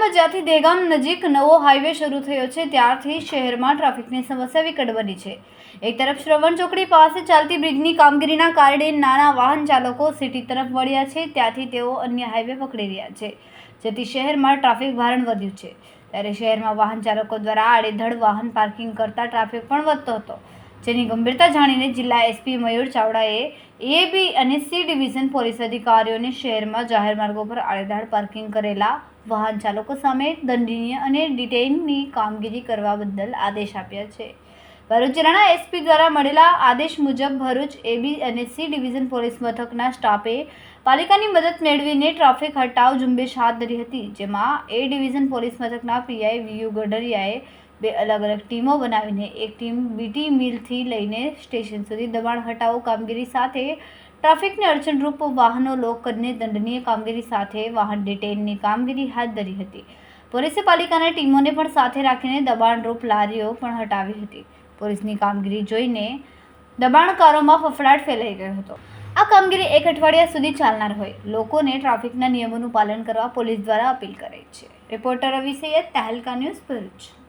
ભરૂચમાં જ્યાંથી દહેગામ નજીક નવો હાઈવે શરૂ થયો છે ત્યારથી શહેરમાં ટ્રાફિકની સમસ્યા વિકટ બની છે। એક તરફ શ્રવણ ચોકડી પાસે ચાલતી બ્રિજની કામગીરીના કારણે નાના વાહન ચાલકો સિટી તરફ વળ્યા છે, ત્યાંથી તેઓ અન્ય હાઈવે પકડી રહ્યા છે, જેથી શહેરમાં ટ્રાફિક ભારણ વધ્યું છે। ત્યારે શહેરમાં વાહન ચાલકો દ્વારા આડેધડ વાહન પાર્કિંગ કરતા ટ્રાફિક પણ વધતો હતો, જેની ગંભીરતા જાણીને જિલ્લા એસપી મયુર ચાવડાએ એબી અને સી ડિવિઝન પોલીસ અધિકારીઓને શહેરમાં જાહેર માર્ગો પર આડેધડ પાર્કિંગ કરેલા વાહન ચાલકો સામે દંડનીય અને ડિટેઇનની કામગીરી કરવા બદલ આદેશ આપ્યા છે। ભરૂચ જિલ્લાના એસપી દ્વારા મળેલા આદેશ મુજબ ભરૂચ એબી અને સી ડિવિઝન પોલીસ મથકના સ્ટાફે પાલિકાની મદદ મેળવીને ટ્રાફિક હટાવ ઝુંબેશ હાથ ધરી હતી, જેમાં એ ડિવિઝન પોલીસ મથકના પીઆઈ વીયુ ગઢરિયાએ બે અલગ અલગ ટીમો બનાવીને એક ટીમ બીટી મિલથી લઈને સ્ટેશન સુધી દબાણ હટાવો કામગીરી સાથે ટ્રાફિકને અડચણરૂપ વાહનો લોક કરીને દંડનીય કામગીરી સાથે વાહન ડિટેઇનની કામગીરી હાથ ધરી હતી। પોલીસે પાલિકાની ટીમોને પણ સાથે રાખીને દબાણરૂપ લારીઓ પણ હટાવી હતી। પોલીસની કામગીરી જોઈને દબાણકારોમાં ફફડાટ ફેલાઈ ગયો હતો। આ કામગીરી એક અઠવાડિયા સુધી ચાલનાર હોય લોકોને ટ્રાફિકના નિયમોનું પાલન કરવા પોલીસ દ્વારા અપીલ કરાઈ છે। રિપોર્ટર રવિ સૈયદ, તહેલકા ન્યૂઝ, ભરૂચ।